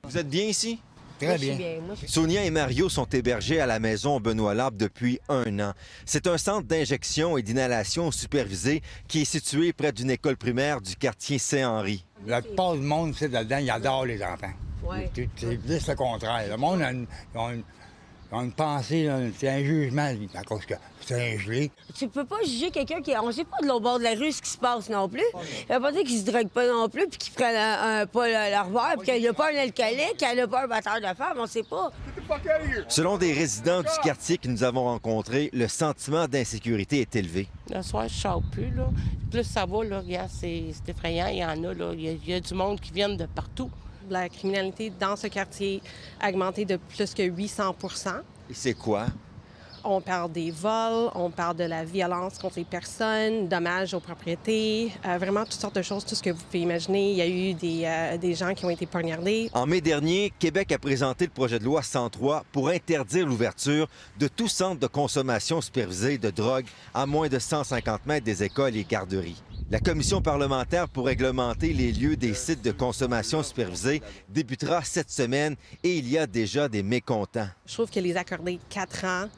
Vous êtes bien ici? Très bien. Sonia et Mario sont hébergés à la maison Benoît-Labre depuis 1 an. C'est un centre d'injection et d'inhalation supervisé qui est situé près d'une école primaire du quartier Saint-Henri. La plupart du monde, c'est là-dedans, il adore les enfants. Ouais. C'est plus le contraire. Le monde a une pensée, là, c'est un jugement, à cause que c'est un gelé. Tu peux pas juger quelqu'un qui... On sait pas de l'autre bord de la rue ce qui se passe non plus. Ça veut pas dire qu'il se drogue pas non plus, puis qu'il prenne pas le revoir, puis qu'il a pas un alcoolique, qu'il a pas un batteur de femmes, on sait pas. Selon des résidents du quartier que nous avons rencontrés, le sentiment d'insécurité est élevé. Le soir, je sors plus, là. Plus ça va, là, regarde, c'est effrayant. Il y en a, là. Il y a du monde qui vient de partout. La criminalité dans ce quartier a augmenté de plus que 800 %. Et c'est quoi? On parle des vols, on parle de la violence contre les personnes, dommages aux propriétés, vraiment toutes sortes de choses, tout ce que vous pouvez imaginer. Il y a eu des gens qui ont été poignardés. En mai dernier, Québec a présenté le projet de loi 103 pour interdire l'ouverture de tout centre de consommation supervisée de drogue à moins de 150 mètres des écoles et garderies. La commission parlementaire pour réglementer les lieux des sites de consommation supervisée débutera cette semaine et il y a déjà des mécontents. Je trouve que les accorder 4 ans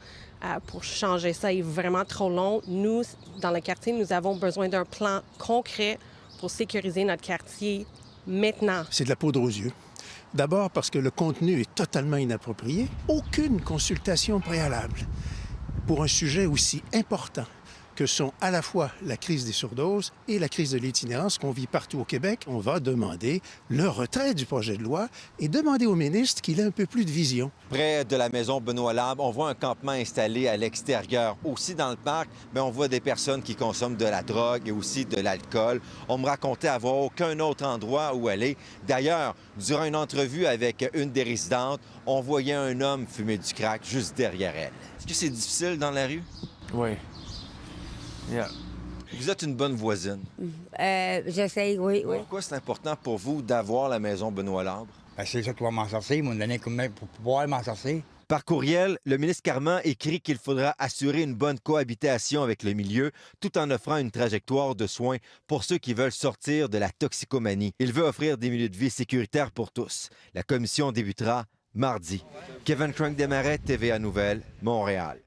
pour changer ça est vraiment trop long. Nous, dans le quartier, nous avons besoin d'un plan concret pour sécuriser notre quartier maintenant. C'est de la poudre aux yeux. D'abord parce que le contenu est totalement inapproprié. Aucune consultation préalable pour un sujet aussi important que sont à la fois la crise des surdoses et la crise de l'itinérance qu'on vit partout au Québec. On va demander le retrait du projet de loi et demander au ministre qu'il ait un peu plus de vision. Près de la maison Benoît-Labre, on voit un campement installé à l'extérieur. Aussi dans le parc, on voit des personnes qui consomment de la drogue et aussi de l'alcool. On me racontait avoir aucun autre endroit où aller. D'ailleurs, durant une entrevue avec une des résidentes, on voyait un homme fumer du crack juste derrière elle. Est-ce que c'est difficile dans la rue? Oui. Yeah. Vous êtes une bonne voisine. J'essaye, oui. Pourquoi c'est important pour vous d'avoir la maison Benoît-Labre? Ben, c'est ça qui va m'en sortir, ils m'ont donné comme pour pouvoir m'en sortir. Par courriel, le ministre Carman écrit qu'il faudra assurer une bonne cohabitation avec le milieu tout en offrant une trajectoire de soins pour ceux qui veulent sortir de la toxicomanie. Il veut offrir des milieux de vie sécuritaires pour tous. La commission débutera mardi. Kevin Crank-Desmarais, TVA Nouvelles, Montréal.